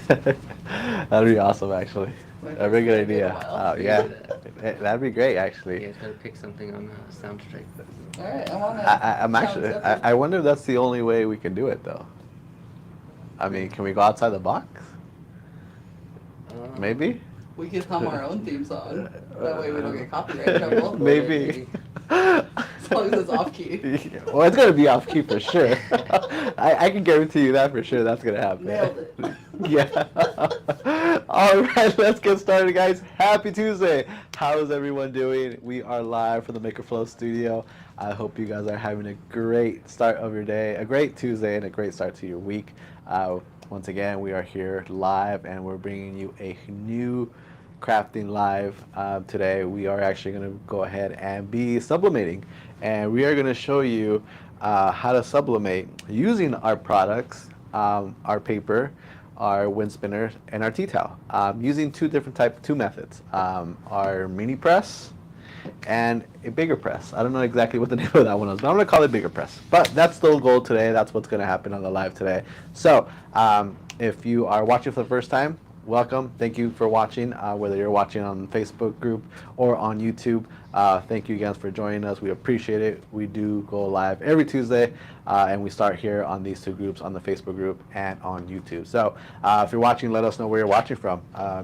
That'd be awesome, actually. My A very first good time in a idea. while. We can Yeah, do that. that'd be great, actually. You guys gotta pick something on Soundstripe. All right, I'm on it. I'm Challenge actually. accepted. I wonder if that's the only way we can do it, though. I mean, can we go outside the box? Maybe. We can hum our own theme song. That way we don't get copyright Uh, trouble. Maybe. As long as it's off key. Well, it's gonna be off key for sure. I can guarantee you that for sure. That's gonna happen. Nailed it. Yeah. All right, let's get started, guys. Happy Tuesday. How is everyone doing? We are live from the Maker Flow studio. I hope you guys are having a great start of your day, a great Tuesday, and a great start to your week. Once again, we are here live, and we're bringing you a new crafting live. Today we are actually going to go ahead and be sublimating, and we are going to show you how to sublimate using our products, our paper, our wind spinner, and our tea towel, using two methods, our mini press and a bigger press. I don't know exactly what the name of that one is, but I'm going to call it bigger press. But that's the goal today. That's what's going to happen on the live today. So if you are watching for the first time, welcome. Thank you for watching, whether you're watching on Facebook group or on YouTube. Thank you guys for joining us. We appreciate it. We do go live every Tuesday, and we start here on these two groups, on the Facebook group and on YouTube. So if you're watching, let us know where you're watching from.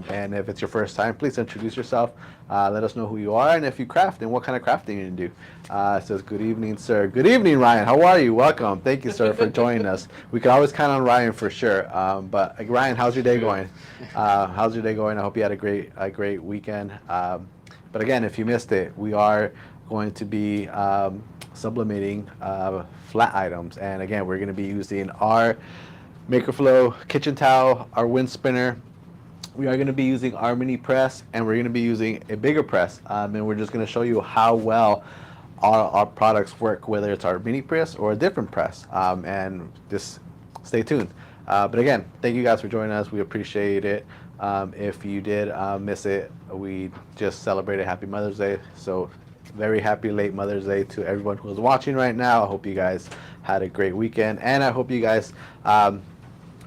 And if it's your first time, please introduce yourself. Let us know who you are and if you craft and what kind of crafting you do. It says, good evening, sir. Good evening, Ryan. How are you? Welcome. Thank you, sir, for joining us. We can always count on Ryan for sure. But Ryan, how's your day going? How's your day going? I hope you had a great weekend. But again, if you missed it, we are going to be sublimating flat items. And again, we're going to be using our MakerFlow kitchen towel, our wind spinner. We are going to be using our mini press, and we're going to be using a bigger press. And we're just going to show you how well our products work, whether it's our mini press or a different press. And just stay tuned. But again, thank you guys for joining us. We appreciate it. If you did miss it, we just celebrated Happy Mother's Day. So very happy late Mother's Day to everyone who is watching right now. I hope you guys had a great weekend. And I hope you guys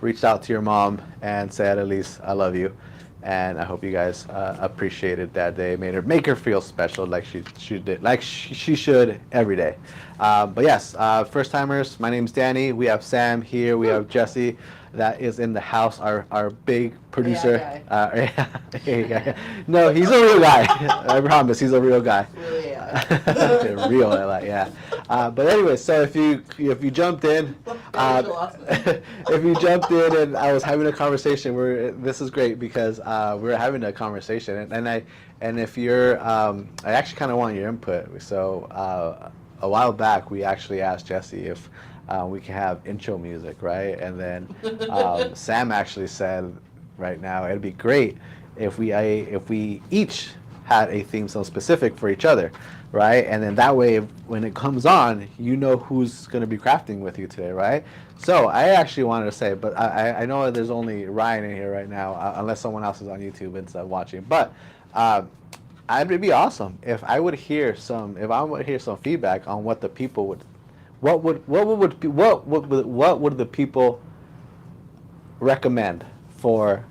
reached out to your mom and said, at least, I love you. And I hope you guys appreciated that day, make her feel special like she did, like she should every day. But yes, first timers, my name's Danny. We have Sam here. We have Jesse that is in the house, our big producer. No, he's a real guy. I promise, he's a real guy. Really, yeah. Real, yeah. But anyway, so if you jumped in, if you jumped in and I was having a conversation, this is great because we're having a conversation, and if you're, I actually kind of want your input. So a while back, we actually asked Jesse if we can have intro music, right? And then Sam actually said, right now, it'd be great if we each had a theme song specific for each other, right? And then that way, when it comes on, you know who's going to be crafting with you today, right? So I actually wanted to say, but I know there's only Ryan in here right now, unless someone else is on YouTube and stuff watching. But it'd be awesome if I would hear some feedback on what the people would. What would the people recommend for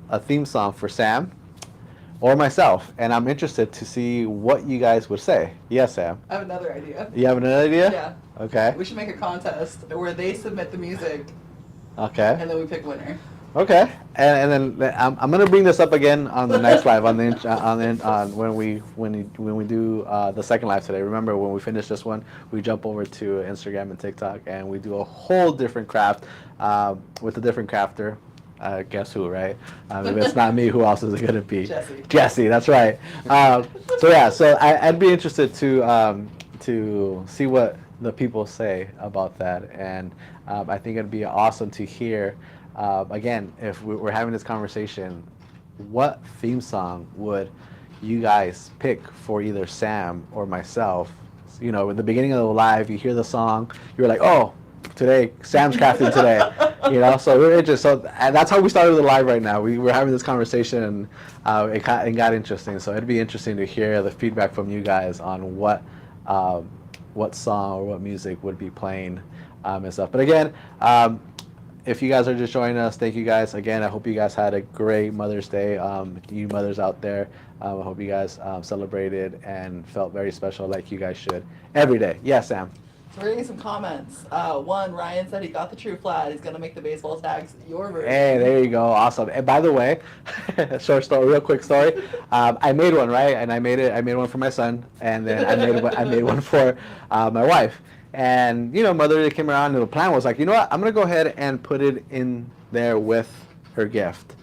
a theme song for Sam or myself? And I'm interested to see what you guys would say. Yes, Sam. I have another idea. You have another idea? Yeah. Okay. We should make a contest where they submit the music Okay. and then we pick winner. Okay. And then I'm gonna bring this up again on the next live on when we do the second live today. Remember, when we finish this one, we jump over to Instagram and TikTok and we do a whole different craft with a different crafter. Guess who, right? If it's not me, who else is it gonna be? Jesse. Jesse, that's right. So I'd be interested to see what the people say about that, and I think it'd be awesome to hear. Again, if we're having this conversation, what theme song would you guys pick for either Sam or myself? You know, in the beginning of the live, you hear the song, you're like, oh, today, Sam's crafting today. You know, so we're interested. So and that's how we started the live right now. We're having this conversation, and it got interesting. So it'd be interesting to hear the feedback from you guys on what song or what music would be playing and stuff. But again, if you guys are just joining us, thank you guys again. I hope you guys had a great Mother's Day. You mothers out there, I hope you guys celebrated and felt very special, like you guys should every day. Yeah, Sam. So we're getting some comments. One, Ryan said he got the true flat. He's gonna make the baseball tags your version. Hey, there you go. Awesome. And by the way, short story, real quick story. I made one, right? And I made one for my son, and then I made one for my wife. And Mother came around, and the plan was like, you know what? I'm gonna go ahead and put it in there with her gift.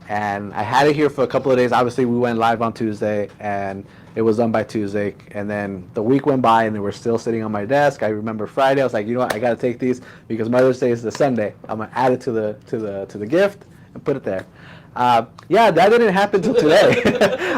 And I had it here for a couple of days. Obviously, we went live on Tuesday, and it was done by Tuesday. And then the week went by, and they were still sitting on my desk. I remember Friday. I was like, you know what? I got to take these because Mother's Day is the Sunday. I'm gonna add it to the gift and put it there. Yeah, that didn't happen till today.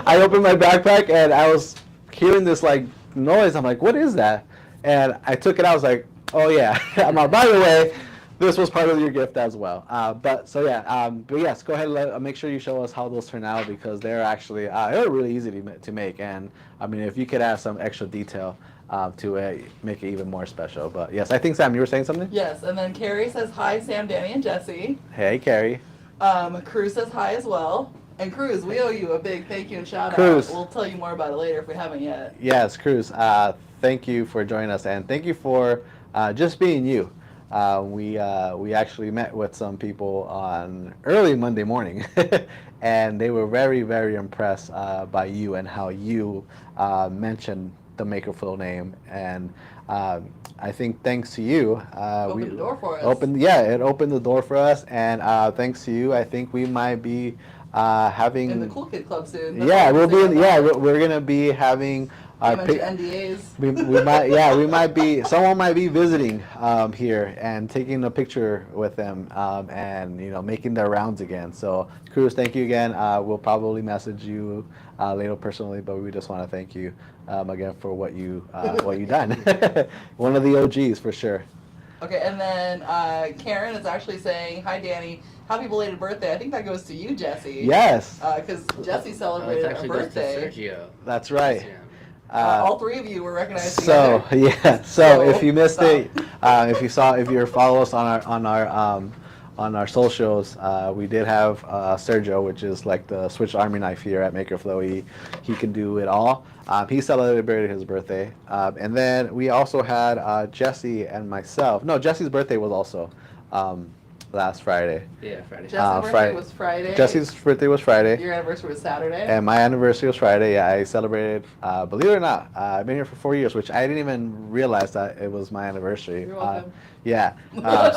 I opened my backpack, and I was hearing this like noise. I'm like, what is that? And I took it out. I was like, oh yeah. I'm like, by the way, this was part of your gift as well. But yes, go ahead and make sure you show us how those turn out, because they're actually they're really easy to make. And I mean, if you could add some extra detail to it, make it even more special. But yes, I think Sam, you were saying something? Yes, and then Carrie says hi, Sam, Danny, and Jesse. Hey, Carrie. Cruz says hi as well. And Cruz, we owe you a big thank you and shout Cruz. out. We'll tell you more about it later if we haven't yet. Yes, Cruz. Thank you for joining us, and thank you for just being you. We actually met with some people on early Monday morning, and they were very, very impressed by you and how you mentioned the Makerflow name. And I think thanks to you, Opened the door for us. It opened the door for us. And thanks to you, I think we might be having in the Cool Kid Club soon. We're gonna be having. NDAs. We might be. Someone might be visiting here and taking a picture with them, and making their rounds again. So, Cruz, thank you again. We'll probably message you later personally, but we just want to thank you again for what you done. One of the OGs for sure. Okay, and then Karen is actually saying, "Hi, Danny. Happy belated birthday." I think that goes to you, Jesse. Yes. Because Jesse celebrated her birthday. Goes to Sergio. That's right. Yeah. All three of you were recognized So together. yeah. So if you missed it, if you follow us on our socials, we did have Sergio, which is like the Switch Army knife here at Makerflow. He can do it all. He celebrated his birthday, and then we also had Jesse and myself. No, Jesse's birthday was also last Friday. Yeah, Friday. Jesse's birthday was Friday. Jesse's birthday was Friday. Your anniversary was Saturday. And my anniversary was Friday. Yeah, I celebrated. Believe it or not, I've been here for 4 years, which I didn't even realize that it was my anniversary. You're welcome. Yeah.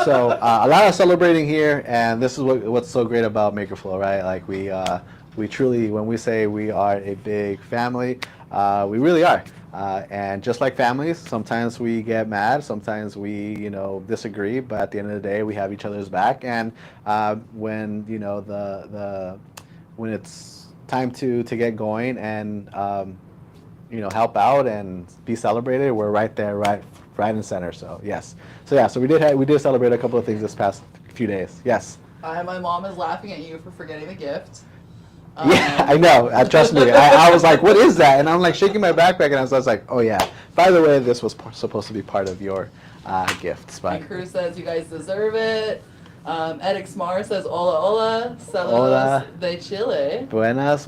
So a lot of celebrating here, and this is what's so great about Makerflow, right? Like we truly, when we say we are a big family, we really are. And just like families, sometimes we get mad, sometimes we, disagree, but at the end of the day, we have each other's back. And when when it's time to get going and help out and be celebrated, we're right there, right in center. So yes, so we did celebrate a couple of things this past few days. Yes. My mom is laughing at you for forgetting the gift. Yeah, I know. Trust me. I was like, what is that? And I'm like shaking my backpack, and I was like, oh yeah. By the way, this was supposed to be part of your gifts. But and Cruz says you guys deserve it. Ed Xmar says hola hola, saludos Hola. de Chile. Buenas,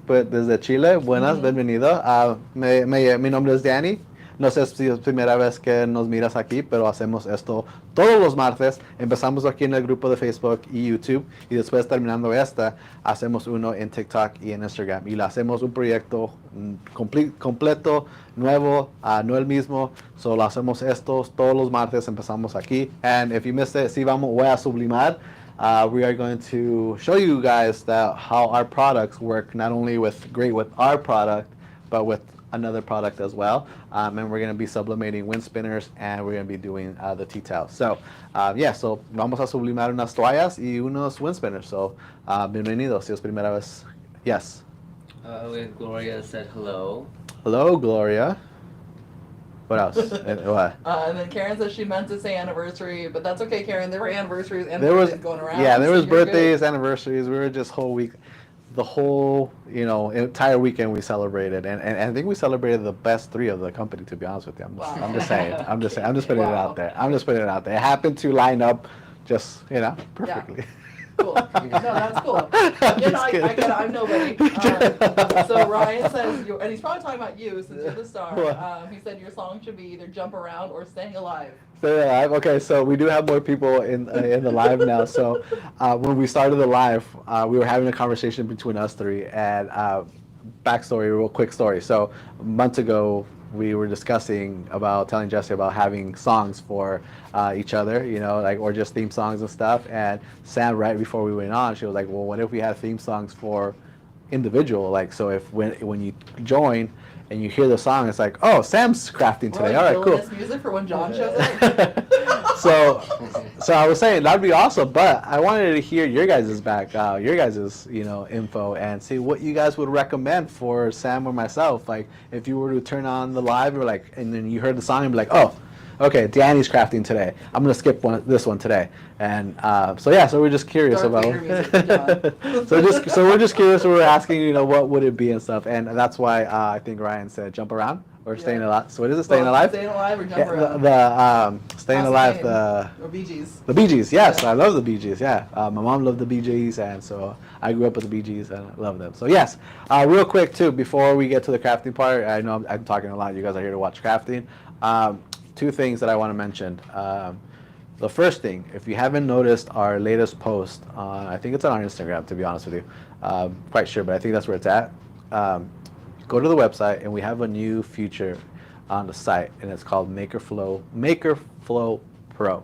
pues desde Chile. Buenas, bienvenido. Mi nombre es Danny. No sé si es primera vez que nos miras aquí, pero hacemos esto todos los martes. Empezamos aquí en el grupo de Facebook y YouTube, y después terminando hacemos uno en TikTok y en Instagram. Y le hacemos un proyecto completo, nuevo, no el mismo. Solo hacemos esto todos los martes, empezamos aquí. And if you missed it, voy a sublimar. We are going to show you guys how our products work, not only with our product, but with another product as well, and we're going to be sublimating wind spinners, and we're going to be doing the tea towels. So so vamos a sublimar unas toallas y unos wind spinners. So bienvenidos, si es primera vez. Yes. Gloria said hello. Hello, Gloria. What else? What? And then Karen says she meant to say anniversary, but that's okay, Karen. There were anniversaries and There was birthdays going around. Yeah, there so was you're birthdays, good. anniversaries. We were just the whole entire weekend we celebrated, and I think we celebrated the best three of the company, to be honest with you. I'm just saying. I'm just putting it out there. It happened to line up just, perfectly. Cool. No, that's cool. I get it. I'm nobody. So Ryan says, and he's probably talking about you since you're the star. He said your song should be either Jump Around or Staying Alive. Staying Alive. Okay, so we do have more people in the live now. So when we started the live, we were having a conversation between us three. And backstory, real quick story. So months ago, we were discussing about telling Jesse about having songs for each other, or just theme songs and stuff. And Sam, right before we went on, she was like, well, what if we had theme songs for individual? Like, so if when you join and you hear the song, it's like, oh, Sam's crafting today. All right, cool. This music for when John shows up. So I was saying that'd be awesome, but I wanted to hear your guys' info and see what you guys would recommend for Sam or myself. Like if you were to turn on the live, and then you heard the song and be like, oh, okay, Danny's crafting today. I'm gonna skip this one today. And so we're just curious Darth about. Vader music for John. so we're just curious. We're asking, what would it be and stuff, and that's why I think Ryan said jump around or staying alive. So what is it? Staying alive? Staying alive or jump around? The staying alive. Or Bee Gees. The Bee Gees, yes, I love the Bee Gees. Yeah, my mom loved the Bee Gees, and so I grew up with the Bee Gees, and I love them. So yes, real quick too, before we get to the crafting part, I know I'm talking a lot. You guys are here to watch crafting. Two things that I want to mention. The first thing, if you haven't noticed our latest post, I think it's on our Instagram, to be honest with you. Quite sure, but I think that's where it's at. Go to the website, and we have a new feature on the site, and it's called MakerFlow Pro.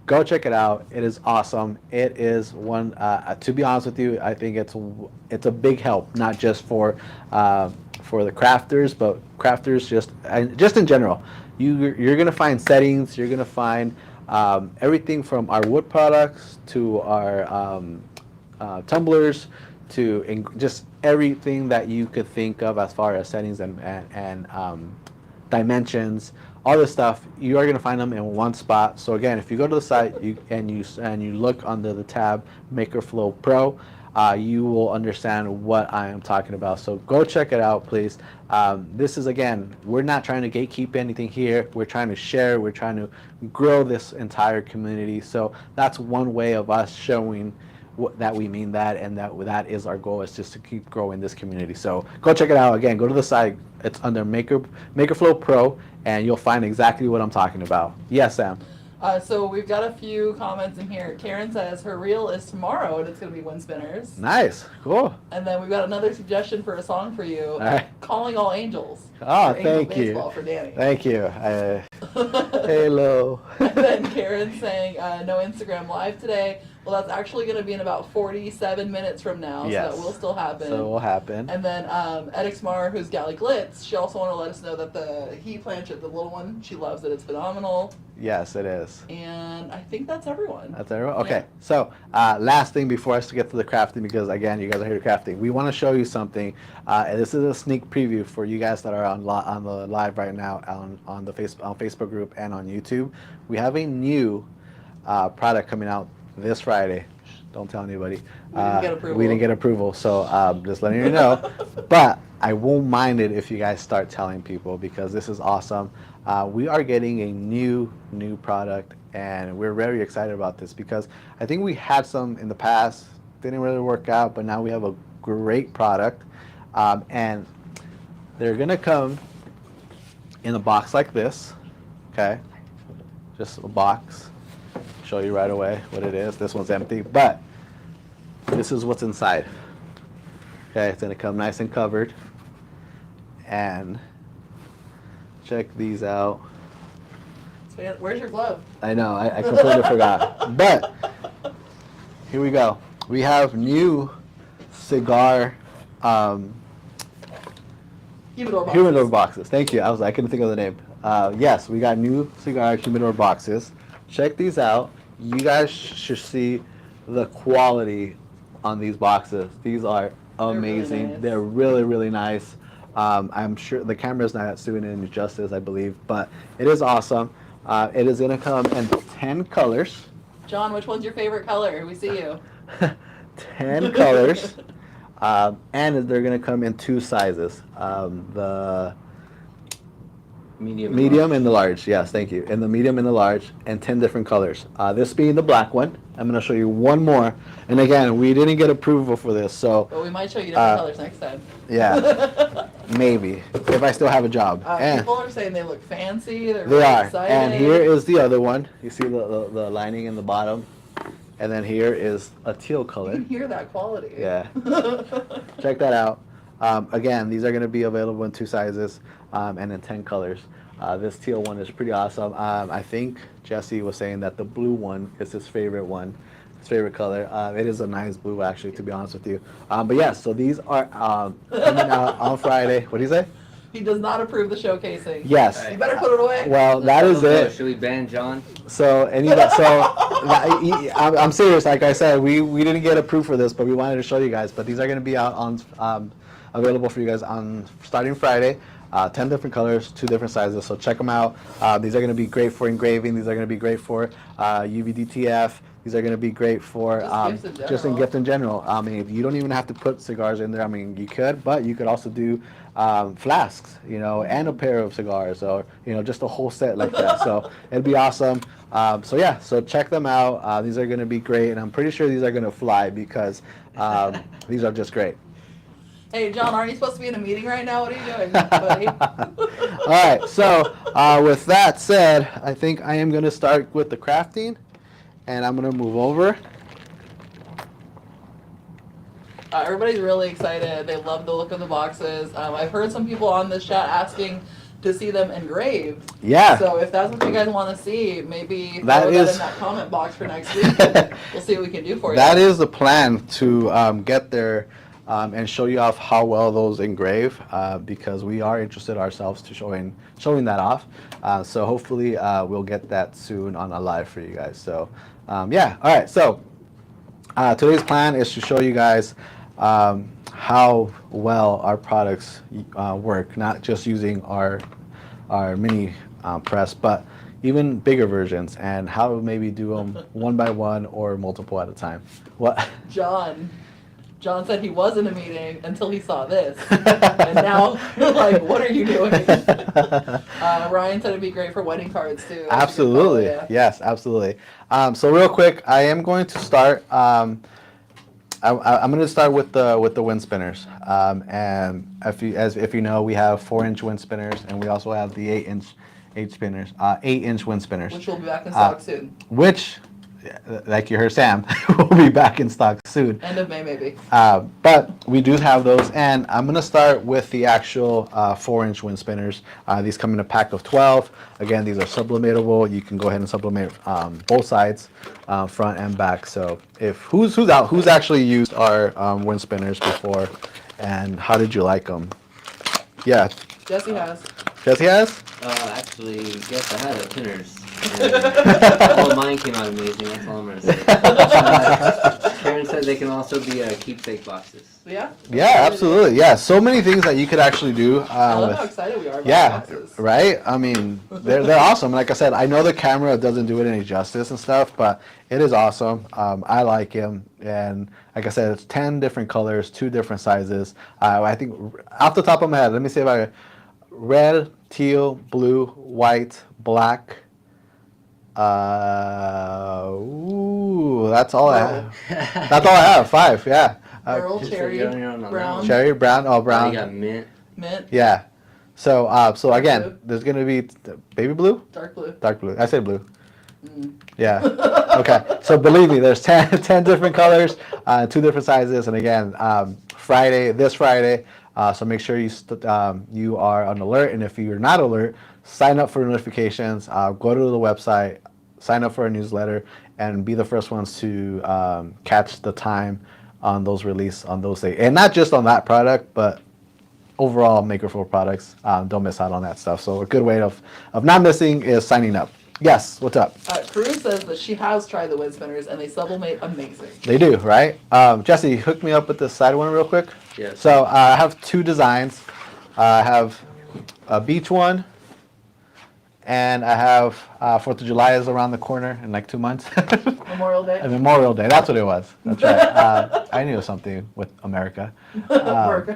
Go check it out. It is awesome. It is one. To be honest with you, I think it's a big help, not just for the crafters, but crafters just in general. You're gonna find settings. You're gonna find everything from our wood products to our tumblers to just everything that you could think of as far as settings and dimensions. All this stuff, you are going to find them in one spot. So again, if you go to the site and you look under the tab MakerFlow Pro, you will understand what I am talking about. So go check it out, please. This is, again, we're not trying to gatekeep anything here. We're trying to share. We're trying to grow this entire community. So that's one way of us showing that we mean that, and that is our goal, is just to keep growing this community. So go check it out. Again, go to the site. It's under MakerFlow Pro, and you'll find exactly what I'm talking about. Yes, Sam? So we've got a few comments in here. Karen says her reel is tomorrow, and it's going to be Wind Spinners. Nice. Cool. And then we've got another suggestion for a song for you. All right. Calling All Angels. Oh, Angel thank you. Baseball for Danny. Thank you. Hello. And then Karen's saying no Instagram Live today. Well, that's actually going to be in about 47 minutes from now, Yes. so that will still happen. So it will happen. And then Edixmar, who's Galley Glitz, she also wanted to let us know that the heat planchette, the little one, she loves it. It's phenomenal. Yes, it is. And I think that's everyone. That's everyone? Okay. Yeah. So last thing before us to get to the crafting, because again, you guys are here to crafting. We want to show you something. And this is a sneak preview for you guys that are on the live right now on Facebook group and on YouTube. We have a new product coming out this Friday. Don't tell anybody. We didn't get approval, so just letting you know. But I won't mind it if you guys start telling people, because this is awesome. We are getting a new product, and we're very excited about this because I think we had some in the past, didn't really work out, but now we have a great product, and they're gonna come in a box like this. Okay, just a box. Show you right away what it is. This one's empty, but this is what's inside. Okay, it's gonna come nice and covered. And check these out. So where's your glove? I know, I completely forgot. But here we go. We have new cigar humidor boxes. Thank you. I couldn't think of the name. Yes, we got new cigar humidor boxes. Check these out. You guys should see the quality on these boxes. These are amazing. They're really, really nice. I'm sure the camera's not doing it any justice, I believe, but it is awesome. It is going to come in 10 colors. John, which one's your favorite color? We see you. 10 colors. And they're going to come in 2 sizes. Medium. and the large. Yes, thank you. In the medium and the large, and 10 different colors. This being the black one. I'm going to show you one more. And again, we didn't get approval for this, so But we might show you different colors next time. yeah, maybe if I still have a job. And People are saying they look fancy. They're they really are. excited. And here is the other one. You see the lining in the bottom, and then here is a teal You color. can hear that quality. Yeah. Check that out. Again, these are going to be available in 2 sizes and in 10 colors. This teal one is pretty awesome. I think Jesse was saying that the blue one is his favorite one, his favorite color. It is a nice blue, actually, to be honest with you. But yes, so these are coming out on Friday. What do you say? He does not approve the showcasing. Yes. You better put it away. Well, that is it. Should we ban John? So I'm serious. Like I said, we didn't get approved for this, but we wanted to show you guys. But these are going to be out on available for you guys on starting Friday. 10 different colors, 2 different sizes. So check them out. These are going to be great for engraving. These are going to be great for UVDTF. These are going to be great for just in gift in general. I mean, you don't even have to put cigars in there. I mean, you could, but you could also do flasks, and a pair of cigars, or just a whole set like that. So it'd be awesome. So check them out. These are going to be great, and I'm pretty sure these are going to fly because these are just great. Hey, John, aren't you supposed to be in a meeting right now? What are you doing, buddy? All right, so with that said, I think I am going to start with the crafting, and I'm going to move over. Everybody's really excited. They love the look of the boxes. I've heard some people on this chat asking to see them engraved. Yeah. So if that's what you guys want to see, maybe throw That that is- in that comment box for next week. We'll see what we can do for you. That is the plan, to get there and show you off how well those engrave, because we are interested ourselves to showing that off. So hopefully we'll get that soon on a live for you guys. So yeah, all right. So today's plan is to show you guys how well our products work, not just using our mini press, but even bigger versions, and how to maybe do them one by one or multiple at a time. What? John said he was in a meeting until he saw this. And now, like, what are you doing? Ryan said it'd be great for wedding cards, too. Absolutely. Yes, absolutely. So real quick, I am going to start. I'm going to start with the wind spinners. And if you know, we have 4-inch wind spinners, and we also have the 8-inch wind spinners. Which will be back in stock soon. Which, like you heard Sam, will be back in stock soon. End of May, maybe. But we do have those, and I'm going to start with the actual 4-inch wind spinners. These come in a pack of 12. Again, these are sublimatable. You can go ahead and sublimate both sides, front and back. So who's actually used our wind spinners before, and how did you like them? Yeah. Jesse has. Jesse has? Actually, yes, I had a pinners. Well, mine came out amazing. That's all I'm gonna say. Karen said they can also be keepsake boxes. Yeah? Yeah, absolutely. Yeah, so many things that you could actually do. I love how excited we are about Yeah, boxes. right? I mean, they're awesome. Like I said, I know the camera doesn't do it any justice and stuff, but it is awesome. I like him. And like I said, it's 10 different colors, 2 different sizes. I think off the top of my head, let me see if I red, teal, blue, white, black. That's all I have. That's all I have. 5, yeah. Pearl, cherry, brown. Cherry, brown, Brown. brown. You got mint. Mint, Yeah. So again, blue. there's gonna be baby blue, dark blue. dark blue. I said blue. Mm. Yeah. Okay. So believe me, there's 10 different colors, 2 different sizes, and again, this Friday. So make sure you are on alert, and if you're not alert, sign up for notifications. Go to the website, sign up for our newsletter, and be the first ones to catch the time on those release on those days, and not just on that product, but overall Maker Full products. Don't miss out on that stuff. So a good way of not missing is signing up. Yes, what's up? Cruz says that she has tried the wind spinners and they sublimate amazing. They do, right? Jesse, hook me up with the side one real quick. Yes. So I have 2 designs. I have a beach one And I have 4th of July is around the corner in like 2 months. Memorial Day. Memorial Day, that's what it was. That's right. I knew something with America.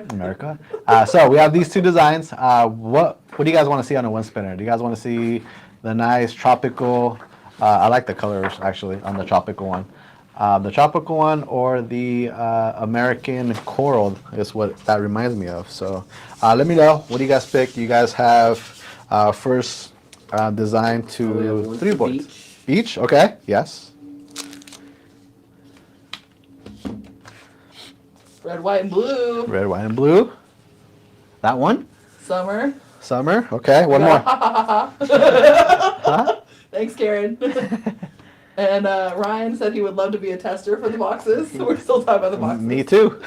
America. So we have these two designs. What do you guys want to see on a wind spinner? Do you guys want to see the nice tropical? I like the colors actually on the tropical one. The tropical one or the American coral is what that reminds me of. So let me know. What do you guys pick? You guys have first design to 3 boards. Each? Okay. Yes. Red, white, and blue. Red, white, and blue. That one? Summer. Summer. Okay. One more. Huh? Thanks, Karen. And Ryan said he would love to be a tester for the boxes. So we're still talking about the boxes. Me too.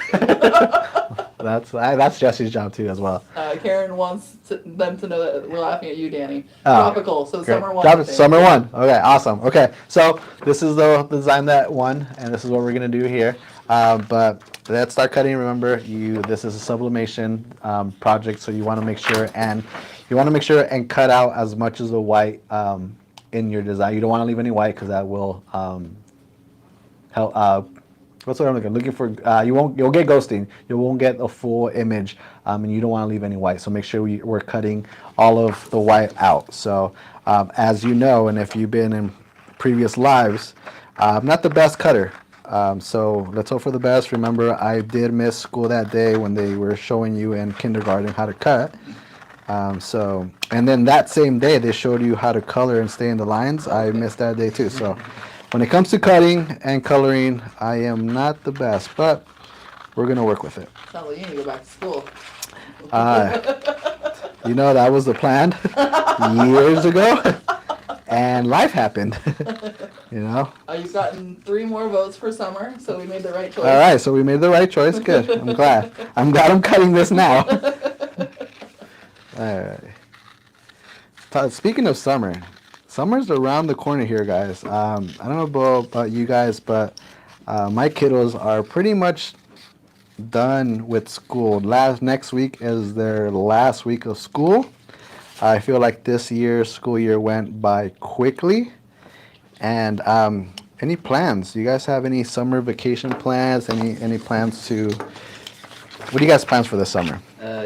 That's Jesse's job too as well. Karen wants them to know that we're laughing at you, Danny. Tropical. So great. summer one. Summer one. Okay. Awesome. Okay. So this is the design that won, and this is what we're gonna do here. But let's start cutting. Remember, this is a sublimation project, so you want to make sure and cut out as much as the white in your design. You don't want to leave any white because that will help. What's what I'm looking for? You'll get ghosting. You won't get a full image, and you don't want to leave any white. So make sure we're cutting all of the white out. So as you know, and if you've been in previous lives, I'm not the best cutter. So let's hope for the best. Remember, I did miss school that day when they were showing you in kindergarten how to cut. And then that same day they showed you how to color and stay in the lines. I missed that day too. So when it comes to cutting and coloring, I am not the best, but we're gonna work with it. Sounds like you need to go back to school. That was the plan years ago, and life happened. You've gotten 3 more votes for summer, so we made the right choice. All right, so we made the right choice. Good. I'm glad I'm cutting this now. All right. Speaking of summer's around the corner here, guys. I don't know about you guys, but my kiddos are pretty much done with school. Next week is their last week of school. I feel like this year's school year went by quickly. And any plans? Do you guys have any summer vacation plans? Any plans to? What do you guys plans for this summer?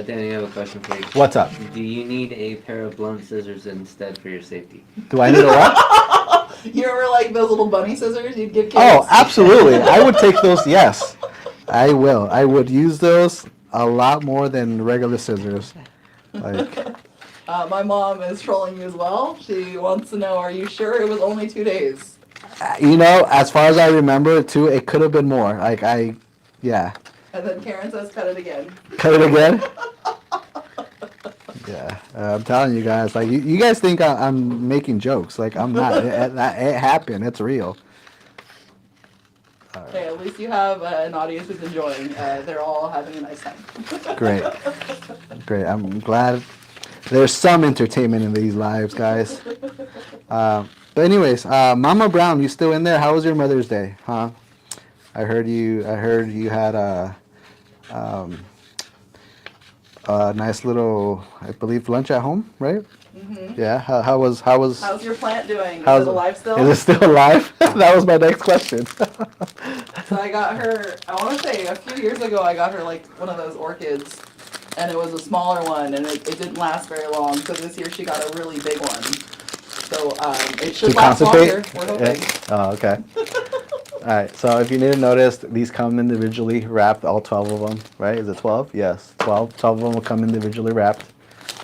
Danny, I have a question for you. What's up? Do you need a pair of blunt scissors instead for your safety? Do I need a what? You remember like those little bunny scissors you'd give kids? Oh, absolutely. I would take those. Yes, I will. I would use those a lot more than regular scissors. My mom is trolling you as well. She wants to know, are you sure it was only 2 days? As far as I remember, too, it could have been more. Yeah. And then Karen says, cut it again. Cut it again? Yeah. I'm telling you guys, you guys think I'm making jokes. I'm not. It happened. It's real. Right. Okay, at least you have an audience who's enjoying. They're all having a nice time. Great. I'm glad there's some entertainment in these lives, guys. But anyways, Mama Brown, you still in there? How was your Mother's Day, huh? I heard you had a nice little, I believe, lunch at home, right? Mm-hmm. Yeah. How's your plant doing? Is it alive still? Is it still alive? That was my next question. So I got her, I want to say a few years ago, I got her one of those orchids, and it was a smaller one, and it didn't last very long. So this year she got a really big one. So it should last longer. We're hoping. Yeah. Oh, okay. All right, so if you didn't notice, these come individually wrapped, all 12 of them, right? Is it 12? Yes, 12. 12 of them will come individually wrapped,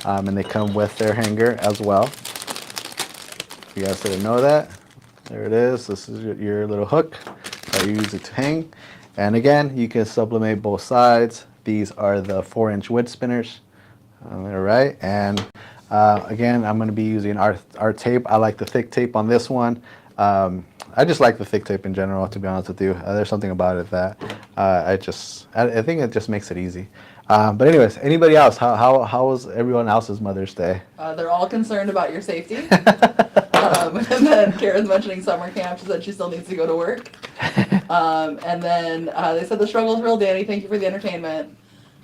and they come with their hanger as well. You guys didn't know that. There it is. This is your little hook that you use it to hang. And again, you can sublimate both sides. These are the 4-inch wood spinners. All right, and again, I'm going to be using our tape. I like the thick tape on this one. I just like the thick tape in general, to be honest with you. There's something about it that I think it just makes it easy. But anyways, anybody else? How was everyone else's Mother's Day? They're all concerned about your safety. And then Karen's mentioning summer camp. She said she still needs to go to work. And then they said the struggle's real, Danny. Thank you for the entertainment.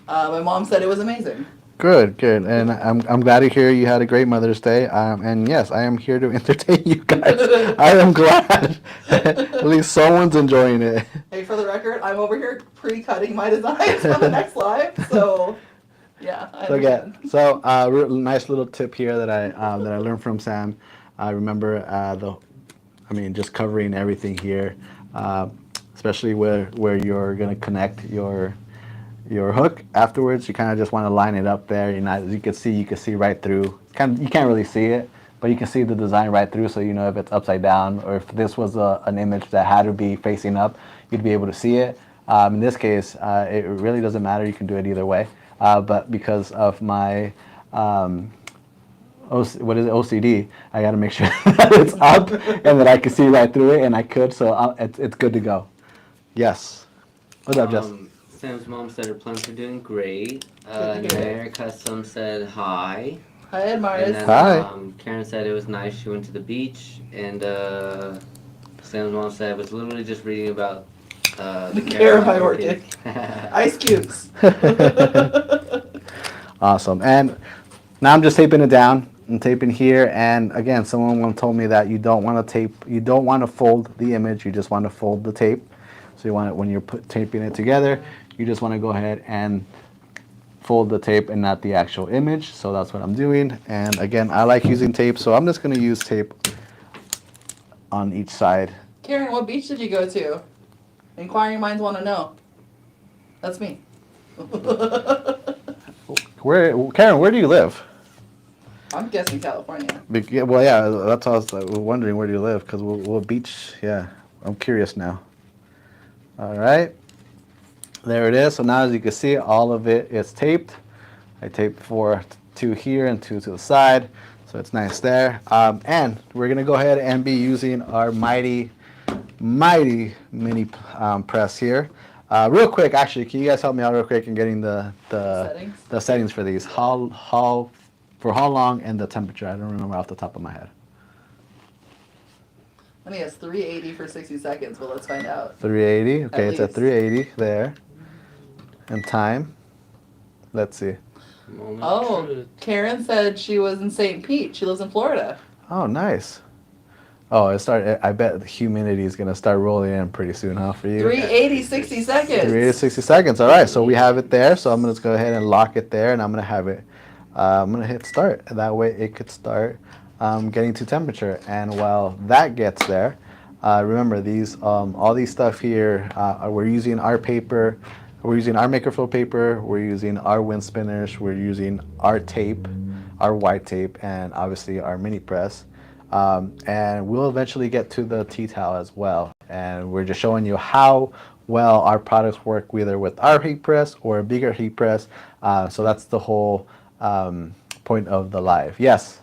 My mom said it was amazing. Good, good, and I'm glad to hear you had a great Mother's Day. And yes, I am here to entertain you guys. I am glad at least someone's enjoying it. Hey, for the record, I'm over here pre-cutting my designs for the next live, so yeah, I So understand. yeah, so nice little tip here that I learned from Sam. I remember just covering everything here, uh, especially where you're gonna connect your hook afterwards. You kind of just want to line it up there. As you can see right through. You can't really see it, but you can see the design right through. So you know if it's upside down or if this was an image that had to be facing up, you'd be able to see it. In this case, it really doesn't matter. You can do it either way. But because of my OCD, I got to make sure that it's up and that I can see right through it, and I could. So it's good to go. Yes. What's up, Jess? Sam's mom said her plants are doing great. Good to hear. Nair Custom said hi. Hi, And Admires. then Hi. Karen said it was nice. She went to the beach. And Sam's mom said I was literally just reading about The care of my orchid. Ice cubes. Awesome. And now I'm just taping it down. I'm taping here, and again, someone once told me that you don't want to fold the image. You just want to fold the tape. So you want it when you're taping it together. You just want to go ahead and fold the tape and not the actual image. So that's what I'm doing. And again, I like using tape, so I'm just going to use tape on each side. Karen, what beach did you go to? Inquiring minds want to know. That's me. Karen, where do you live? I'm guessing California. Well, yeah, that's what I was wondering. Where do you live? Because what beach? Yeah, I'm curious now. All right, there it is. So now, as you can see, all of it is taped. I taped two here and two to the side, so it's nice there. And we're gonna go ahead and be using our mighty mini press here. Real quick, actually, can you guys help me out real quick in getting the settings for these? For how long and the temperature? I don't remember off the top of my head. I think it's 380 for 60 seconds, but let's find out. 380. Okay, it's at least. 380 there. And time. Let's see. Oh, Karen said she was in St. Pete. She lives in Florida. Oh, nice. Oh, I bet the humidity is gonna start rolling in pretty soon, huh, for you? 380, 60 seconds. 380, 60 seconds. All right, so we have it there. So I'm gonna just go ahead and lock it there, and I'm gonna have it. I'm gonna hit start. That way, it could start getting to temperature. And while that gets there, remember these all these stuff here. We're using our paper. We're using our Makerflow paper. We're using our wind spinners. We're using our tape, our white tape, and obviously our mini press. And we'll eventually get to the T-towel as well. And we're just showing you how well our products work either with our heat press or a bigger heat press. So that's the whole point of the live. Yes?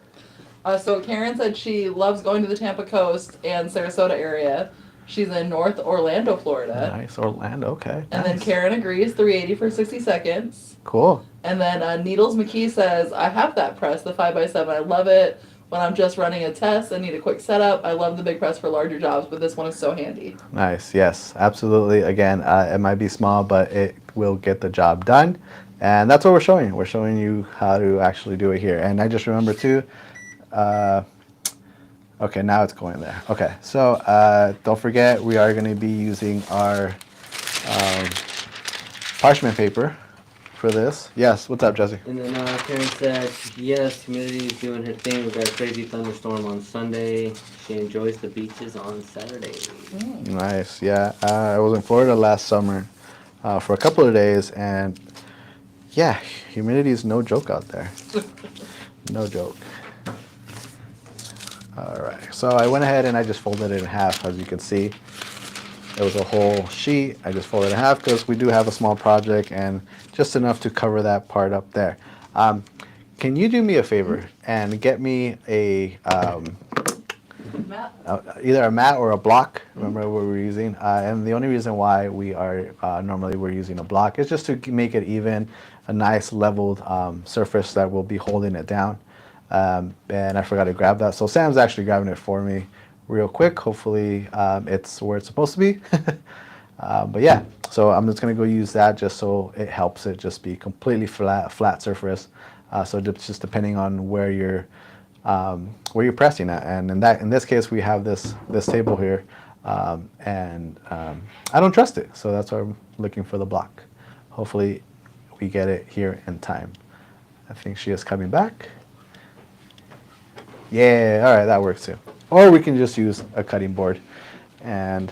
So Karen said she loves going to the Tampa coast and Sarasota area. She's in North Orlando, Florida. Nice, Orlando, okay. And then Karen agrees, 380 for 60 seconds. Cool. And then Needles McKee says, I have that press, the 5x7. I love it. When I'm just running a test, I need a quick setup. I love the big press for larger jobs, but this one is so handy. Nice, yes, absolutely. Again, it might be small, but it will get the job done. And that's what we're showing you. We're showing you how to actually do it here. And I just remember too, okay, now it's going there. Okay, so don't forget we are going to be using our parchment paper for this. Yes, what's up, Jesse? And then Karen said, yes, humidity is doing her thing. We got a crazy thunderstorm on Sunday. She enjoys the beaches on Saturday. Nice, yeah. I was in Florida last summer for a couple of days, and yeah, humidity is no joke out there. No joke. All right, so I went ahead and I just folded it in half, as you can see. It was a whole sheet. I just folded it in half because we do have a small project and just enough to cover that part up there. Can you do me a favor and get me a Matt? either a mat or a block? Remember what we're using, and the only reason why we are normally we're using a block is just to make it even, a nice leveled surface that will be holding it down. And I forgot to grab that, so Sam's actually grabbing it for me real quick. Hopefully it's where it's supposed to be. But yeah, so I'm just gonna go use that just so it helps it just be completely flat surface. So just depending on where you're pressing at, and in this case we have this table here, and I don't trust it, so that's why I'm looking for the block. Hopefully we get it here in time. I think she is coming back. Yeah, all right, that works too. Or we can just use a cutting board, and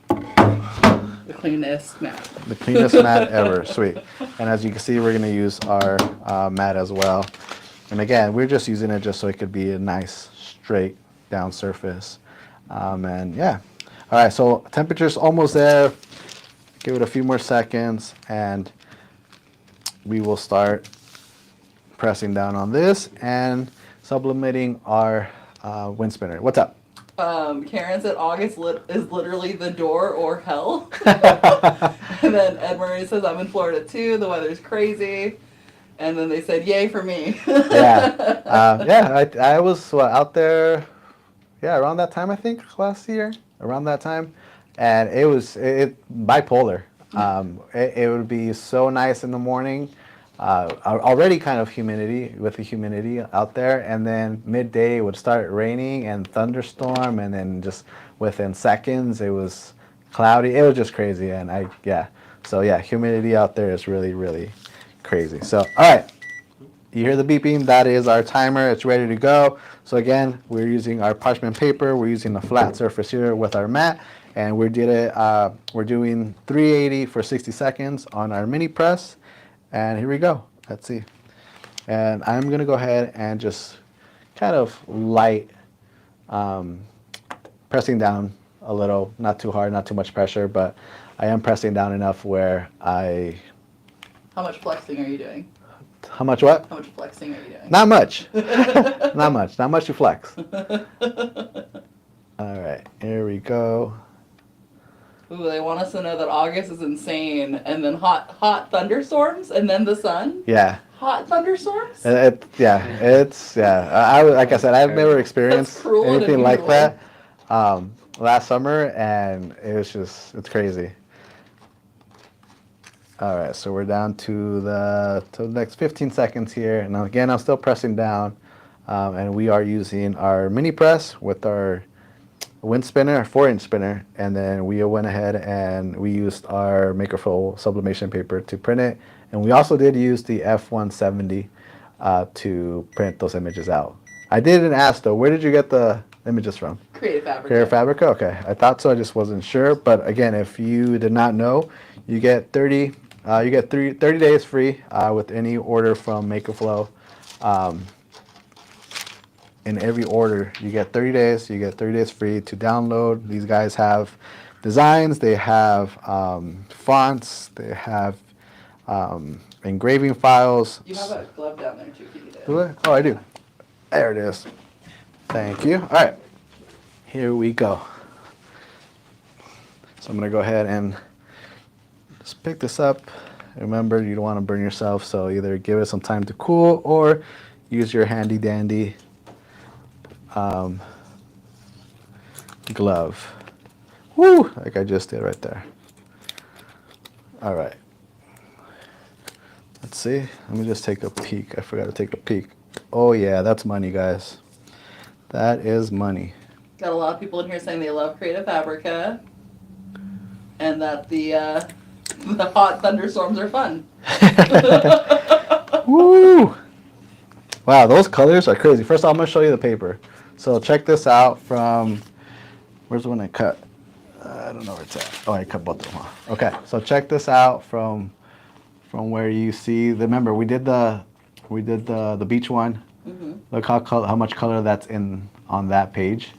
The cleanest mat. the cleanest mat ever. Sweet. And as you can see, we're going to use our mat as well. And again, we're just using it just so it could be a nice straight down surface. And yeah. All right, so temperature's almost there. Give it a few more seconds and we will start pressing down on this and sublimating our wind spinner. What's up? Karen said August is literally the door or hell. And then Ed Murray says, I'm in Florida too. The weather's crazy. And then they said, yay for me. Yeah. I was out there, around that time, I think, last year, around that time. And it was bipolar. It would be so nice in the morning. Already kind of humidity out there, and then midday it would start raining and thunderstorm, and then just within seconds it was cloudy. It was just crazy, and humidity out there is really, really crazy. So all right, you hear the beeping, that is our timer. It's ready to go. So again, we're using our parchment paper, we're using the flat surface here with our mat, and we're doing 380 for 60 seconds on our mini press. And here we go. Let's see. And I'm going to go ahead and just kind of light pressing down a little, not too hard, not too much pressure, but I am pressing down enough where How much flexing are you doing? How much what? How much flexing are you doing? Not much. Not much. Not much to flex. All right. Here we go. Ooh, they want us to know that August is insane, and then hot thunderstorms, and then the sun. Yeah. Hot thunderstorms. I like I said, I've never experienced anything like that last summer, and it's crazy. All right, so we're down to the next 15 seconds here, and again, I'm still pressing down, and we are using our mini press with our wind spinner, our 4-inch spinner, and then we went ahead and we used our MakerFlow sublimation paper to print it, and we also did use the F170 to print those images out. I didn't ask though, where did you get the images from? Creative Fabrica. Creative Fabrica, okay. I thought so, I just wasn't sure, but again, if you did not know, you get 30 days free with any order from MakerFlow. In every order, you get 30 days. You get 30 days free to download. These guys have designs. They have fonts. They have engraving files. You have a glove down there too. If you need it. Do I? Oh, I do. There it is. Thank you. All right. Here we go. So I'm going to go ahead and just pick this up. Remember, you don't want to burn yourself, so either give it some time to cool or use your handy dandy glove. Woo! Like I just did right there. All right. Let's see. Let me just take a peek. I forgot to take a peek. Oh yeah, that's money, guys. That is money. Got a lot of people in here saying they love Creative Fabrica, and that the hot thunderstorms are fun. Woo! Wow, those colors are crazy. First, I'm gonna show you the paper. So check this out from, where's the one I cut? I don't know where it's at. Oh, I cut both of them off. Okay, so check this out from where you see. Remember, we did the beach one. Mm-hmm. Look how much color that's on that page.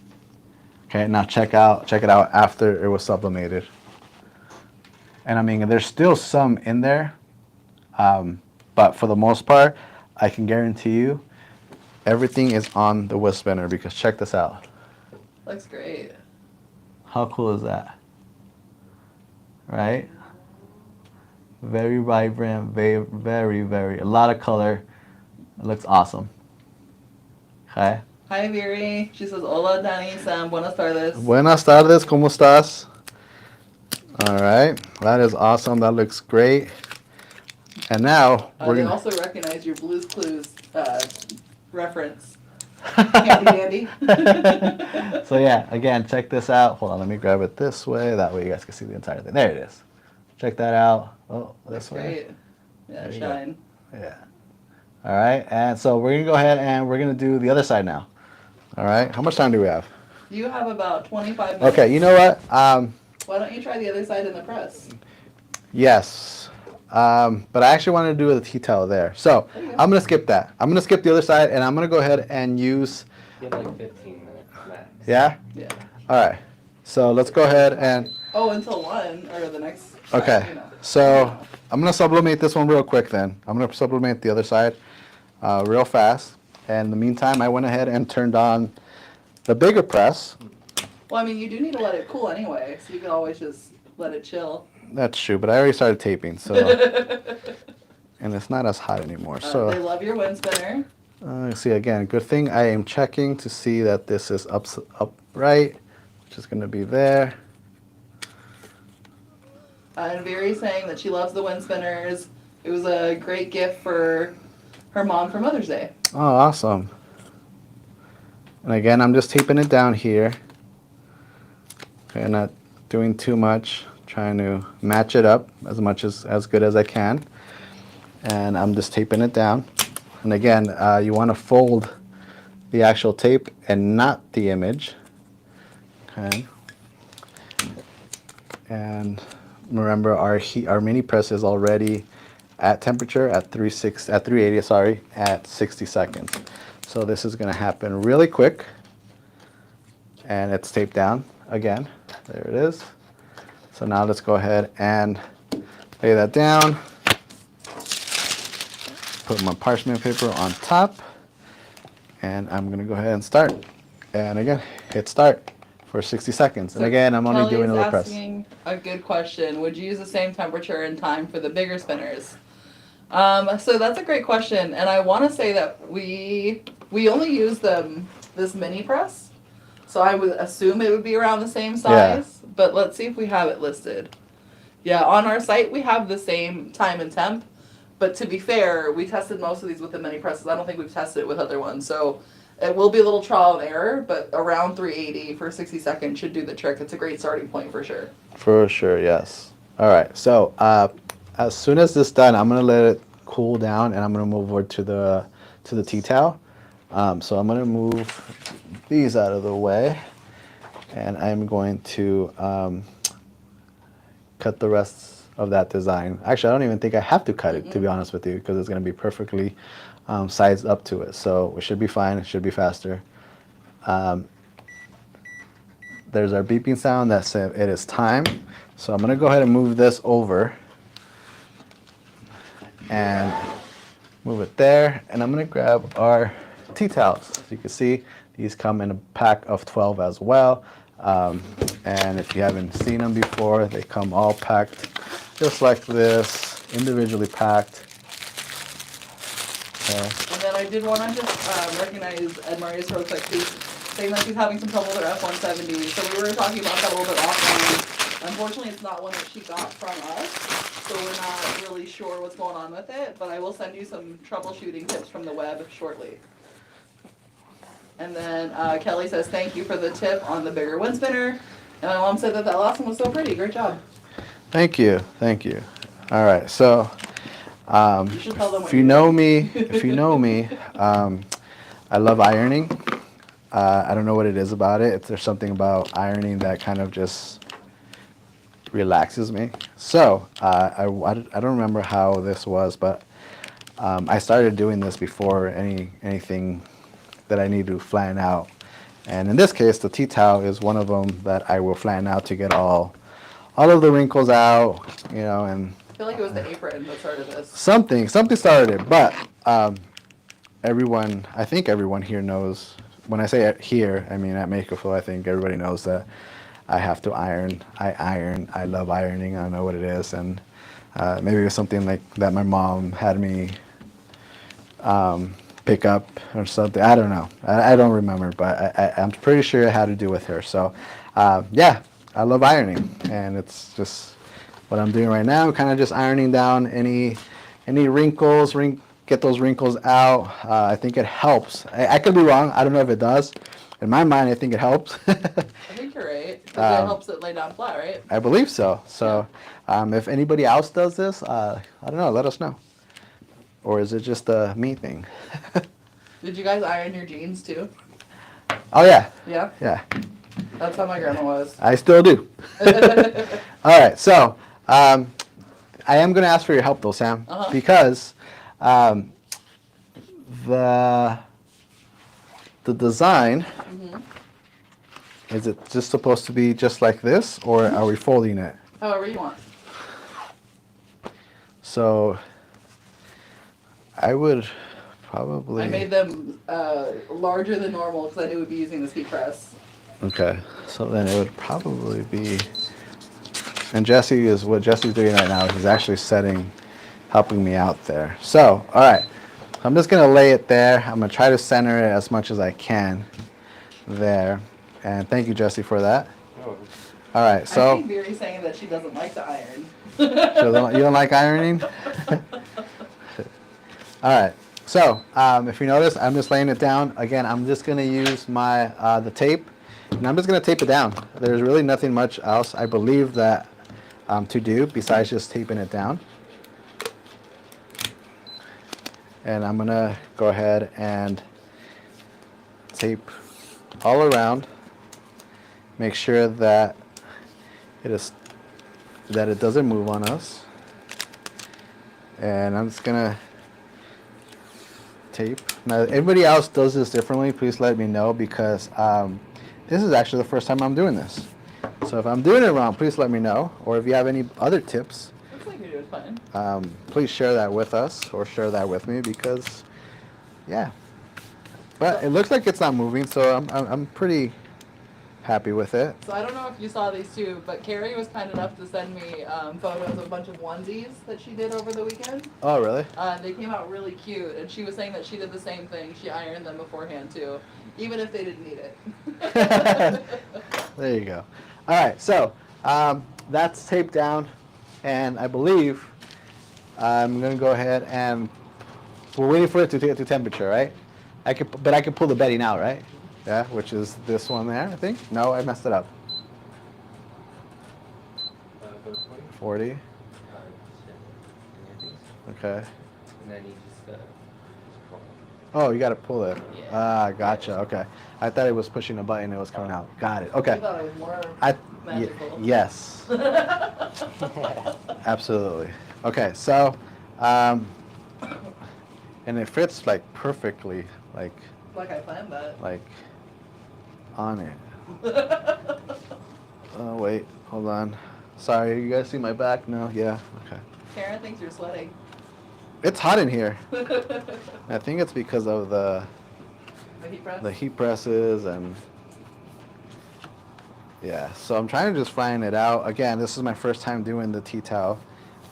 Okay, now check it out after it was sublimated. And I mean, there's still some in there, but for the most part, I can guarantee you, everything is on the wind spinner, because check this out. Looks great. How cool is that? Right? Very vibrant, very, very, very, a lot of color. It looks awesome. Okay. Hi, Viri. She says, hola, Dani, Sam, buenas tardes. Buenas tardes, ¿cómo estás? All right, that is awesome. That looks great. And now we're They gonna. also recognize your Blue's Clues reference. Handy dandy. So yeah, again, check this out. Hold on, let me grab it this way. That way you guys can see the entire thing. There it is. Check that out. Oh, That's this way. great. Yeah, There you go. shine. Yeah. All right, and so we're gonna go ahead and we're gonna do the other side now. All right. How much time do we have? You have about 25 minutes. Okay. You know what? Why don't you try the other side in the press? Yes. But I actually want to do the T-towel there. So There you go. I'm gonna skip that. I'm gonna skip the other side, and I'm gonna go ahead and use. You have like 15 minutes max. Yeah. Yeah. All right. So let's go ahead and. Oh, until 1 or the next. Okay. You know. So I'm gonna sublimate this one real quick. Then I'm gonna sublimate the other side, real fast. And in the meantime, I went ahead and turned on the bigger press. Well, I mean, you do need to let it cool anyway, so you can always just let it chill. That's true, but I already started taping, so and it's not as hot anymore. They So love your wind spinner. see again. Good thing I am checking to see that this is upright, which is gonna be there. And Veri saying that she loves the wind spinners. It was a great gift for her mom for Mother's Day. Oh, awesome. And again, I'm just taping it down here. Okay, not doing too much, trying to match it up as good as I can. And I'm just taping it down. And again, you want to fold the actual tape and not the image. Okay. And remember, our mini press is already at temperature at 380, sorry, at 60 seconds. So this is going to happen really quick. And it's taped down again. There it is. So now let's go ahead and lay that down. Put my parchment paper on top. And I'm going to go ahead and start. And again, hit start for 60 seconds. And again, I'm only doing a little press. Asking a good question. Would you use the same temperature and time for the bigger spinners? So that's a great question, and I want to say that we only use this mini press, so I would assume it would be around the same size. Yeah. But let's see if we have it listed. Yeah, on our site we have the same time and temp, but to be fair, we tested most of these with the mini presses. I don't think we've tested it with other ones, so it will be a little trial and error. But around 380 for 60 seconds should do the trick. It's a great starting point for sure. For sure, yes. All right, so as soon as this is done, I'm gonna let it cool down, and I'm gonna move over to the tea towel. So I'm gonna move these out of the way, and I'm going to cut the rest of that design. Actually, I don't even think I have to cut it, to be honest with you, because it's gonna be perfectly sized up to it. So it should be fine. It should be faster. There's our beeping sound that says it is time. So I'm gonna go ahead and move this over and move it there. And I'm gonna grab our tea towels. As you can see, these come in a pack of 12 as well. And if you haven't seen them before, they come all packed just like this, individually packed. Okay. And then I did want to just recognize Ed Marius real quick. He's saying that he's having some trouble with her F-170. So we were talking about that a little bit offline. Unfortunately, it's not one that she got from us, so we're not really sure what's going on with it. But I will send you some troubleshooting tips from the web shortly. And then Kelly says, thank you for the tip on the bigger wind spinner. And my mom said that last one was so pretty. Great job. Thank you. Thank you. All right. So You should tell them what if you know me, I love ironing. I don't know what it is about it. There's something about ironing that kind of just relaxes me. So I don't remember how this was, but I started doing this before anything that I need to flatten out. And in this case, the tea towel is one of them that I will flatten out to get all of the wrinkles out, you know, and I feel like it was the apron that started this. something started it, but I think everyone here knows. When I say here, I mean at Makerflow. I think everybody knows that I have to iron. I iron. I love ironing. I don't know what it is, and maybe it was something like that my mom had me pick up or something. I don't know. I don't remember, but I'm pretty sure it had to do with her. So yeah, I love ironing, and it's just what I'm doing right now. Kind of just ironing down any wrinkles, get those wrinkles out. I think it helps. I could be wrong. I don't know if it does. In my mind, I think it helps. I think you're right. Because it helps it lay down flat, right? I believe so. So, if anybody else does this, I don't know. Let us know. Or is it just a me thing? Did you guys iron your jeans too? Oh yeah, Yeah? yeah. That's how my grandma was. I still do. All right, so I am going to ask for your help though, Sam, because the design, is it just supposed to be just like this, or are we folding it? However you want. So I would probably. I made them larger than normal because I knew we'd be using this heat press. Okay, so then it would probably be. And what Jesse's doing right now is he's actually helping me out there. So, all right, I'm just gonna lay it there. I'm gonna try to center it as much as I can there. And thank you, Jesse, for that. Oh. All right, I so think Beery's saying that she doesn't like to iron. you don't like ironing? All right, so if you notice, I'm just laying it down. Again, I'm just gonna use my the tape, and I'm just gonna tape it down. There's really nothing much else I believe that to do besides just taping it down. And I'm gonna go ahead and tape all around. Make sure that it doesn't move on us. And I'm just gonna tape. Now, if anybody else does this differently, please let me know, because this is actually the first time I'm doing this. So if I'm doing it wrong, please let me know. Or if you have any other tips, Looks like you're doing fine. please share that with us, or share that with me, because yeah. But it looks like it's not moving, so I'm pretty happy with it. So I don't know if you saw these two, but Carrie was kind enough to send me photos of a bunch of onesies that she did over the weekend. Oh, really? They came out really cute, and she was saying that she did the same thing. She ironed them beforehand too, even if they didn't need it. There you go. All right, so that's taped down, and I believe I'm gonna go ahead and we're waiting for it to get to temperature, right? I can pull the bedding out, right? Yeah, which is this one there, I think. No, I messed it up. 40. Okay. And then you just Oh, you got to pull it. Yeah. Ah, gotcha. Okay. I thought it was pushing a button. It was coming out. Got it. Okay. I thought it was more magical. Yes. Absolutely. Okay. So, and it fits like perfectly, like Like I planned that. on it. Oh wait, hold on. Sorry, you guys see my back? No. Yeah. Okay. Karen thinks you're sweating. It's hot in here. I think it's because of the heat press? heat presses and yeah. So I'm trying to just find it out. Again, this is my first time doing the tea towel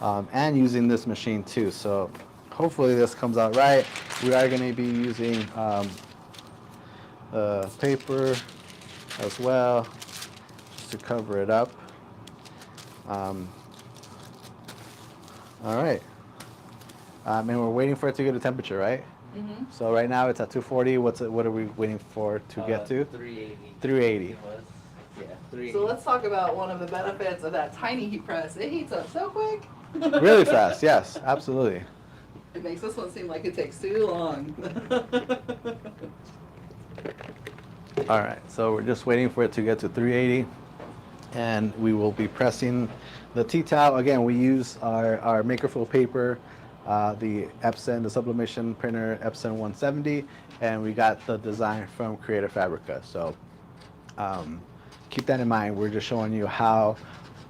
and using this machine too. So hopefully this comes out right. We are going to be using paper as well, just to cover it up. All right. And we're waiting for it to get a temperature, right? Mm-hmm. So right now it's at 240. What are we waiting for to get to? 380. 380. It was. Yeah, 380. So let's talk about one of the benefits of that tiny heat press. It heats up so quick. Really fast, yes, absolutely. It makes this one seem like it takes too long. All right, so we're just waiting for it to get to 380, and we will be pressing the tea towel. Again, we use our Makerful paper, the Epson, the sublimation printer Epson 170, and we got the design from Creative Fabrica. So keep that in mind. We're just showing you how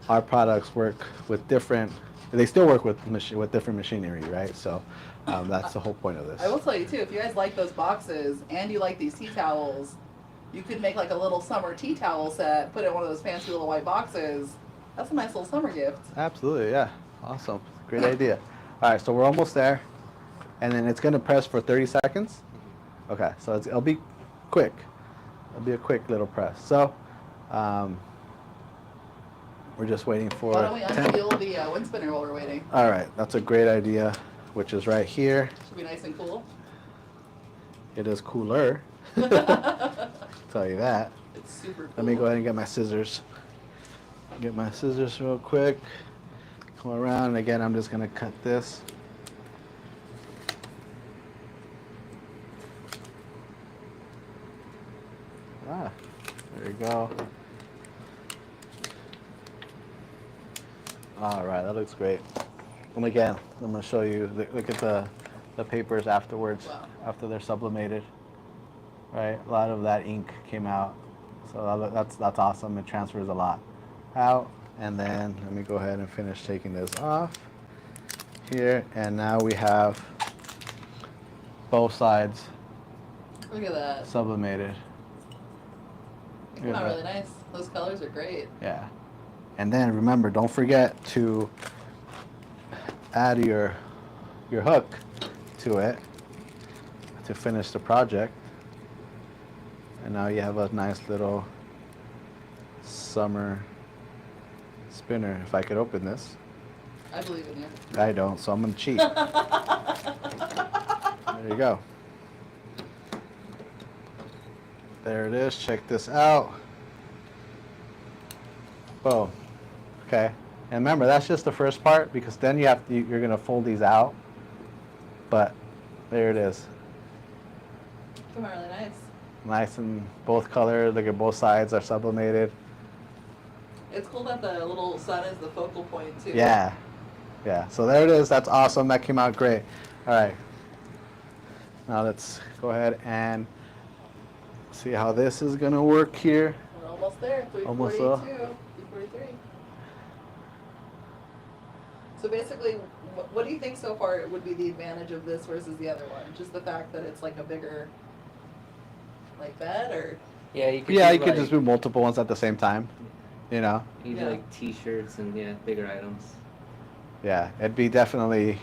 our products work with different. They still work with different machinery, right? So that's the whole point of this. I will tell you too, if you guys like those boxes and you like these tea towels, you could make like a little summer tea towel set, put it in one of those fancy little white boxes. That's a nice little summer gift. Absolutely, yeah. Awesome. Great idea. All right, so we're almost there. And then it's going to press for 30 seconds. Okay, so it'll be quick. It'll be a quick little press. So We're just waiting for Why don't we temp. unseal the wind spinner while we're waiting? All right, that's a great idea, which is right here. Should be nice and cool. It is cooler. Tell you that. It's super cool. Let me go ahead and get my scissors. Get my scissors real quick. Come around, and again, I'm just gonna cut this. Ah, there you go. All right, that looks great. And again, I'm gonna show you. Look at the papers afterwards, Wow. after they're sublimated. Right, a lot of that ink came out, so that's awesome. It transfers a lot out. And then let me go ahead and finish taking this off here. And now we have both sides Look at that. sublimated. It's not really nice. Those colors are great. Yeah. And then remember, don't forget to add your hook to it to finish the project. And now you have a nice little summer spinner. If I could open this. I believe in you. I don't, so I'm gonna cheat. There you go. There it is. Check this out. Boom. Okay. And remember, that's just the first part, because then you're gonna fold these out. But there it is. Come on, really nice. Nice and both colors. Look at both sides are sublimated. It's cool that the little sun is the focal point too. Yeah. Yeah. So there it is. That's awesome. That came out great. All right. Now let's go ahead and see how this is gonna work here. We're almost there. Almost 342. 343. So basically, what do you think so far would be the advantage of this versus the other one? Just the fact that it's like a bigger, like bed, or Yeah, you could. Yeah, do you could like, just do multiple ones at the same time. You know? You could Yeah. do like T-shirts and bigger items. Yeah. It'd be definitely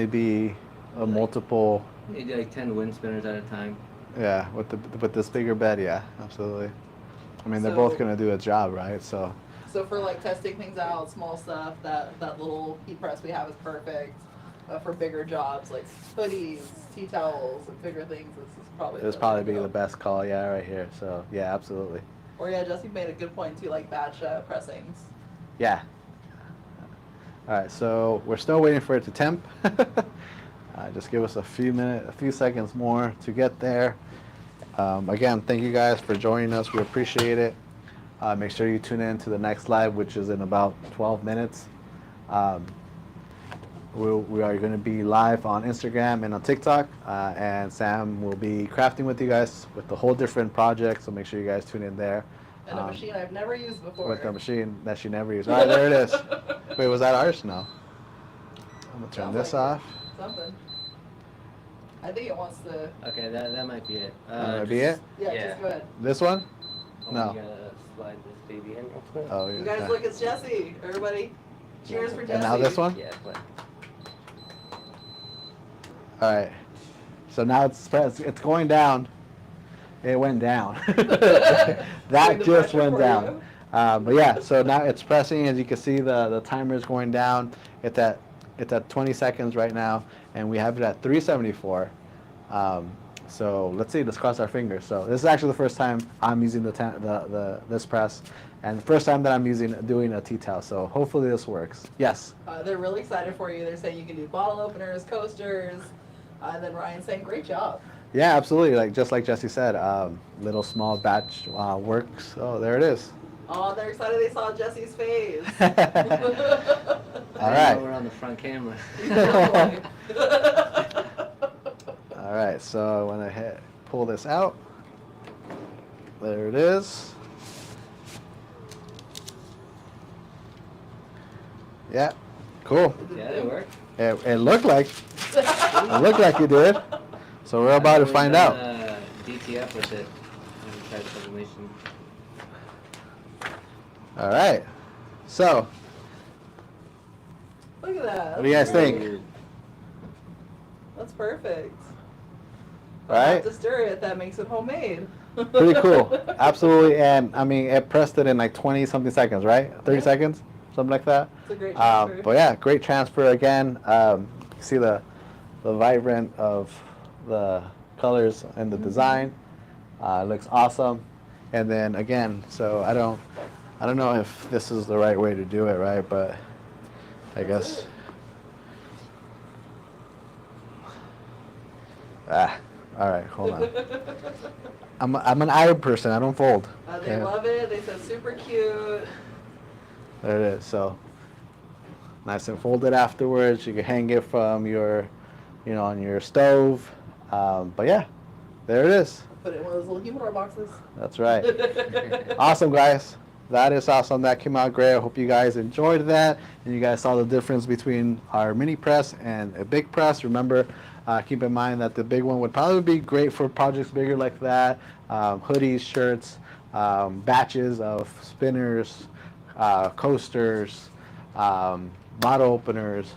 be a multiple. You do like 10 wind spinners at a time. Yeah, with this bigger bed. Yeah, absolutely. I mean, they're So- both gonna do a job, right? So. so for like testing things out, small stuff, that little heat press we have is perfect. For bigger jobs like hoodies, tea towels, and bigger things, this is probably This the probably way to be go. the best call, yeah, right here. So yeah, absolutely. Or yeah, Jesse made a good point too, like batch pressings. Yeah. All right, so we're still waiting for it to temp. Just give us a few seconds more to get there. Again, thank you guys for joining us. We appreciate it. Make sure you tune in to the next live, which is in about 12 minutes. We are going to be live on Instagram and on TikTok, and Sam will be crafting with you guys with a whole different project, so make sure you guys tune in there. And a machine I've never used before. With the machine that she never used. All right, there it is. Wait, was that ours? No. I'm going to turn Sounds this like it. off. Something. I think it wants to. Okay, that might be it. That might be it? Yeah, Yeah. just go ahead. This one? Oh, No. You gotta slide this baby in real quick. Oh, yeah. You guys look, it's Jesse. Everybody, cheers for Jesse. And now this one? Yeah, but All right. So now it's going down. It went down. That Bring the just pressure went for down. you. But yeah, so now it's pressing. As you can see, the timer is going down. It's at 20 seconds right now, and we have it at 374. So let's see. Let's cross our fingers. So this is actually the first time I'm using this press, and the first time that I'm doing a tea towel. So hopefully this works. Yes. They're really excited for you. They're saying you can do bottle openers, coasters. And then Ryan's saying, great job. Yeah, absolutely. Just like Jesse said, little small batch works. Oh, there it is. Oh, they're excited they saw Jesse's face. All I right. know we're on the front camera. All right, so I went ahead, pull this out. There it is. Yeah, cool. Yeah, it worked. It looked like it did. So we're about to find out. DTF with it. And try sublimation. All right. So, Look at that. what do you guys That's great. think? That's perfect. All right. Have to stir it. That makes it homemade. Pretty cool. Absolutely. And I mean, it pressed it in like 20 something seconds, right? 30 Yeah. seconds, something like that. It's a great transfer. But yeah, great transfer again. You see the vibrant of the colors and the design. It looks awesome. And then again, so I don't know if this is the right way to do it, right? But I guess. All right, hold on. I'm an eye person. I don't fold. They love it. They said super cute. There it is. So nice and folded afterwards. You can hang it from your, on your stove. But yeah, there it is. Put it in one of those little humidor boxes. That's right. Awesome, guys. That is awesome. That came out great. I hope you guys enjoyed that, and you guys saw the difference between our mini press and a big press. Remember, keep in mind that the big one would probably be great for projects bigger like that, hoodies, shirts, batches of spinners, coasters, bottle openers,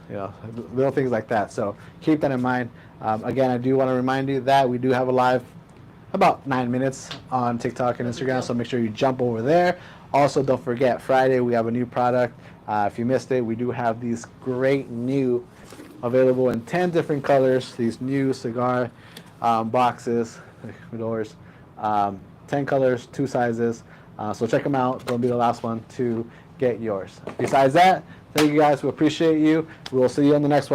little things like that. So keep that in mind. Again, I do want to remind you that we do have a live about 9 minutes on TikTok and Instagram, so make sure you jump over there. Also, don't forget, Friday we have a new product. If you missed it, we do have these great new available in 10 different colors, these new cigar boxes, doors, 10 colors, 2 sizes. So check them out. Don't be the last one to get yours. Besides that, thank you guys. We appreciate you. We will see you on the next one.